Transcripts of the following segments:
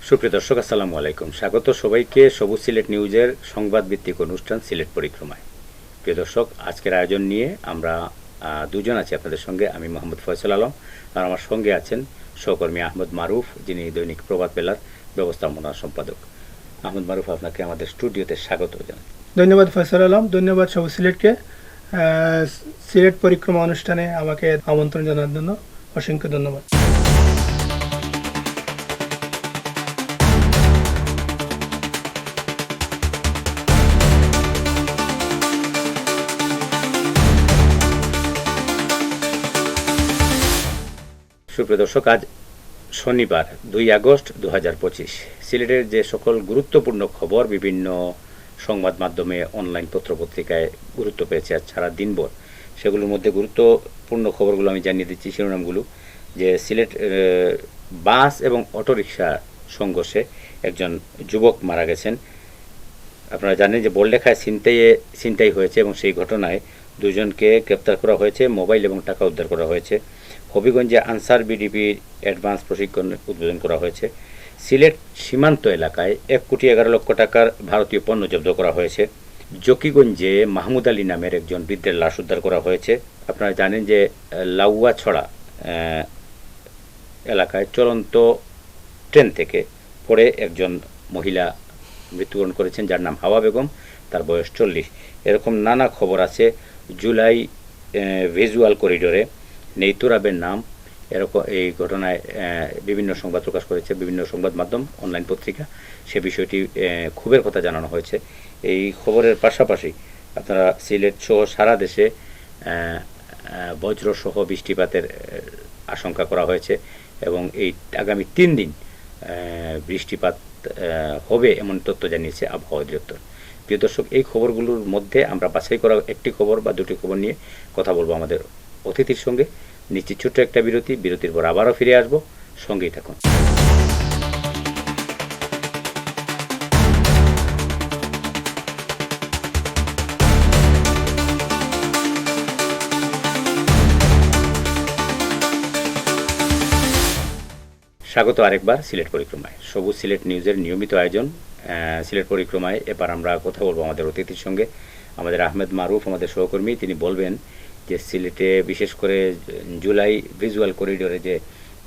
সুপ্রিয় দর্শক, আসসালামু আলাইকুম। স্বাগত সবাইকে সবুজ সিলেট নিউজের সংবাদ ভিত্তিক অনুষ্ঠান সিলেট পরিক্রমায়। প্রিয় দর্শক, আজকের আয়োজন নিয়ে আমরা দুজন আছি আপনাদের সঙ্গে। আমি মোহাম্মদ ফয়সাল আলম, আর আমার সঙ্গে আছেন সহকর্মী আহমদ মারুফ, যিনি দৈনিক প্রভাত বেলার ব্যবস্থাপনা সম্পাদক। আহমদ মারুফ, আপনাকে আমাদের স্টুডিওতে স্বাগত জানাই। ধন্যবাদ ফয়সাল আলম, ধন্যবাদ সবুজ সিলেটকে সিলেট পরিক্রমা অনুষ্ঠানে আমাকে আমন্ত্রণ জানার জন্য অসংখ্য ধন্যবাদ। সুপ্রিয় দর্শক, আজ শনিবার 2 আগস্ট 2025। সিলেটের যে সকল গুরুত্বপূর্ণ খবর বিভিন্ন সংবাদ মাধ্যমে, অনলাইন পত্রপত্রিকায় গুরুত্ব পেয়েছে আজ সারা দিনভর, সেগুলোর মধ্যে গুরুত্বপূর্ণ খবরগুলো আমি জানিয়ে দিচ্ছি শিরোনামগুলো। যে সিলেট বাস এবং অটোরিকশা সংঘর্ষে একজন যুবক মারা গেছেন। আপনারা জানেন যে বড়লেখায় ছিনতাই হয়েছে এবং সেই ঘটনায় দুজনকে গ্রেপ্তার করা হয়েছে, মোবাইল এবং টাকা উদ্ধার করা হয়েছে। হবিগঞ্জে আনসার বিডিপির অ্যাডভান্স প্রশিক্ষণ উদ্বোধন করা হয়েছে। সিলেট সীমান্ত এলাকায় 1,11,00,000 টাকার ভারতীয় পণ্য জব্দ করা হয়েছে। জকিগঞ্জে মাহমুদ আলী নামের একজন বৃদ্ধের লাশ উদ্ধার করা হয়েছে। আপনারা জানেন যে লাউয়াছড়া এলাকায় চলন্ত ট্রেন থেকে পড়ে একজন মহিলা মৃত্যুবরণ করেছেন, যার নাম হাওয়া বেগম, তার বয়স 40। এরকম নানা খবর আছে। জুলাই ভিজুয়াল করিডোরে নেই তুরাবের নাম, এরকম এই ঘটনায় বিভিন্ন সংবাদ প্রকাশ করেছে বিভিন্ন সংবাদ মাধ্যম, অনলাইন পত্রিকা। সে বিষয়টি ক্ষোভের কথা জানানো হয়েছে। এই খবরের পাশাপাশি আপনারা সিলেট সহ সারা দেশে বজ্রসহ বৃষ্টিপাতের আশঙ্কা করা হয়েছে এবং এই আগামী 3 দিন বৃষ্টিপাত হবে এমন তথ্য জানিয়েছে আবহাওয়া অধিদপ্তর। প্রিয় দর্শক, এই খবরগুলোর মধ্যে আমরা বাছাই করা একটি খবর বা দুটি খবর নিয়ে কথা বলবো আমাদের অতিথির সঙ্গে। নিশ্চিত ছোট্ট একটা বিরতির পর আবারও ফিরে আসবো, সঙ্গেই থাকুন। স্বাগত আরেকবার সিলেট পরিক্রমায়। সবুজ সিলেট নিউজের নিয়মিত আয়োজন সিলেট পরিক্রমায়। এবার আমরা কথা বলবো আমাদের অতিথির সঙ্গে। আমাদের আহমেদ মারুফ আমাদের সহকর্মী, তিনি বলবেন যে সিলেটে বিশেষ করে জুলাই ভিজুয়াল করিডোরে যে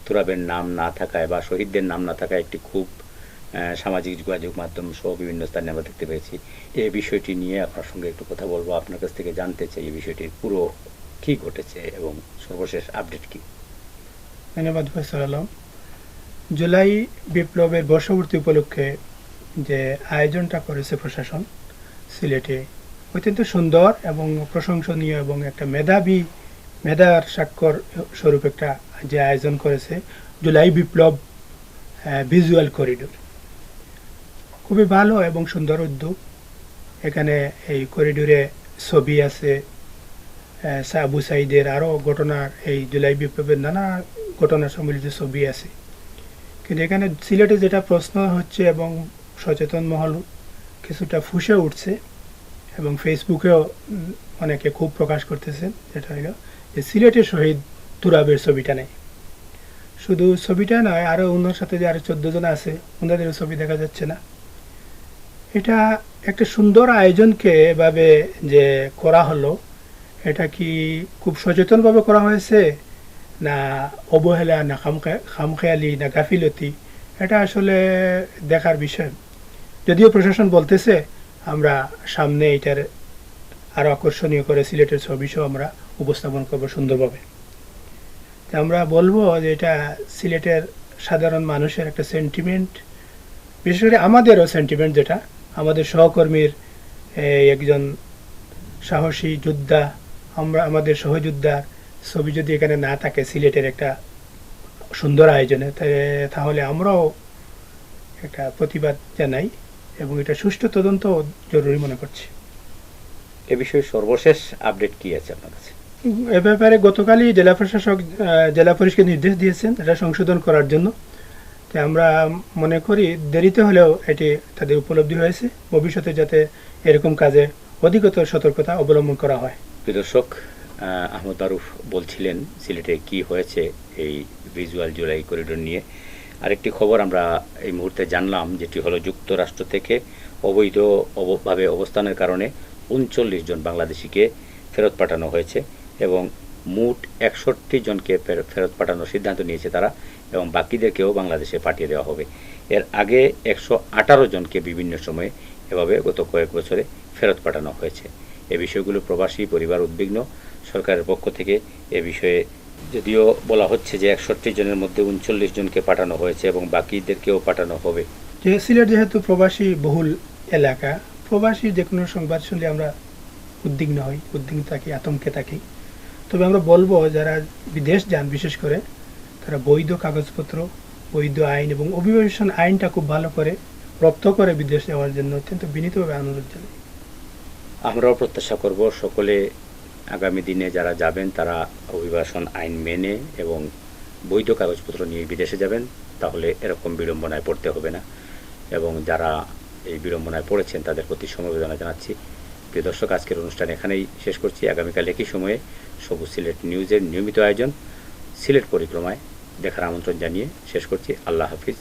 তুরাবের নাম না থাকায় বা শহীদদের নাম না থাকায় একটি খুব সামাজিক যোগাযোগ মাধ্যম সহ বিভিন্ন স্থানে আমরা দেখতে পেয়েছি। এই বিষয়টি নিয়ে আপনার সঙ্গে একটু কথা বলবো। আপনার কাছ থেকে জানতে চাই এই বিষয়টির পুরো কী ঘটেছে এবং সর্বশেষ আপডেট কী। ধন্যবাদ ফয়সাল আলম। জুলাই বিপ্লবের বর্ষপূর্তি উপলক্ষে যে আয়োজনটা করেছে প্রশাসন সিলেটে অত্যন্ত সুন্দর এবং প্রশংসনীয় এবং একটা মেধার স্বাক্ষর স্বরূপ একটা যে আয়োজন করেছে জুলাই বিপ্লব ভিজুয়াল করিডোর, খুবই ভালো এবং সুন্দর উদ্যোগ। এখানে এই করিডোরে ছবি আছে আবু সাইদের আরও ঘটনার, এই জুলাই বিপ্লবের নানা ঘটনা সম্মিলিত ছবি আছে। কিন্তু এখানে সিলেটে যেটা প্রশ্ন হচ্ছে এবং সচেতন মহল কিছুটা ফুসে উঠছে এবং ফেসবুকেও অনেকে খুব প্রকাশ করতেছেন, যেটা হলো যে সিলেটের শহীদ তুরাবের ছবিটা নেই। শুধু ছবিটা নয়, আরও ওনার সাথে যে আরও 14 জন আছে ওনাদেরও ছবি দেখা যাচ্ছে না। এটা একটা সুন্দর আয়োজনকে এভাবে যে করা হলো, এটা কি খুব সচেতনভাবে করা হয়েছে না অবহেলা না খামখেয়ালি না গাফিলতি, এটা আসলে দেখার বিষয়। যদিও প্রশাসন বলতেছে আমরা সামনে এটার আরও আকর্ষণীয় করে সিলেটের ছবি সহ আমরা উপস্থাপন করবো সুন্দরভাবে। আমরা বলবো যে এটা সিলেটের সাধারণ মানুষের একটা সেন্টিমেন্ট, বিশেষ করে আমাদেরও সেন্টিমেন্ট, যেটা আমাদের সহকর্মীর একজন সাহসী যোদ্ধা, আমাদের সহযোদ্ধার ছবি যদি এখানে না থাকে সিলেটের একটা সুন্দর আয়োজনে, তাহলে আমরাও একটা প্রতিবাদ জানাই এবং এটা সুষ্ঠু তদন্ত জরুরি মনে করছি। এ বিষয়ে সর্বশেষ আপডেট কি আছে আপনার কাছে? এ ব্যাপারে গতকালই জেলা প্রশাসক জেলা পুলিশকে নির্দেশ দিয়েছেন এটা সংশোধন করার জন্য। আমরা মনে করি দেরিতে হলেও এটি তাদের উপলব্ধি হয়েছে, ভবিষ্যতে যাতে এরকম কাজে অধিকতর সতর্কতা অবলম্বন করা হয়। দর্শক, আহমদ মারুফ বলছিলেন সিলেটে কি হয়েছে এই ভিজুয়াল জুলাই করিডোর নিয়ে। আরেকটি খবর আমরা এই মুহূর্তে জানলাম, যেটি হলো যুক্তরাষ্ট্র থেকে অবৈধভাবে অবস্থানের কারণে ৩৯ জন বাংলাদেশিকে ফেরত পাঠানো হয়েছে এবং মোট ৬১ জনকে ফেরত পাঠানোর সিদ্ধান্ত নিয়েছে তারা, এবং বাকিদেরকেও বাংলাদেশে পাঠিয়ে দেওয়া হবে। এর আগে ১১৮ জনকে বিভিন্ন সময়ে এভাবে গত কয়েক বছরে ফেরত পাঠানো হয়েছে। এ বিষয়গুলো প্রবাসী পরিবার উদ্বিগ্ন। সরকারের পক্ষ থেকে এ বিষয়ে যদিও বলা হচ্ছে যে ৬১ জনের মধ্যে ৩৯ জনকে পাঠানো হয়েছে এবং বাকিদেরকেও পাঠানো হবে। যে সিলেট যেহেতু প্রবাসী বহুল এলাকা, প্রবাসী যে কোনো সংবাদ শুনলে আমরা উদ্বিগ্ন থাকি, আতঙ্কে থাকি। তবে আমরা বলবো যারা বিদেশ যান বিশেষ করে তারা বৈধ কাগজপত্র, বৈধ আইন এবং অভিবাসন আইনটা খুব ভালো করে রপ্ত করে বিদেশ যাওয়ার জন্য অত্যন্ত বিনীতভাবে অনুরোধ জানাই। আমরাও প্রত্যাশা করব সকলে আগামী দিনে যারা যাবেন তারা অভিবাসন আইন মেনে এবং বৈধ কাগজপত্র নিয়ে বিদেশে যাবেন, তাহলে এরকম বিড়ম্বনায় পড়তে হবে না। এবং যারা এই বিড়ম্বনায় পড়েছেন তাদের প্রতি সমবেদনা জানাচ্ছি। প্রিয় দর্শক, আজকের অনুষ্ঠান এখানেই শেষ করছি। আগামীকাল একই সময়ে সবুজ সিলেট নিউজের নিয়মিত আয়োজন সিলেট পরিক্রমায় দেখার আমন্ত্রণ জানিয়ে শেষ করছি। আল্লাহ হাফিজ।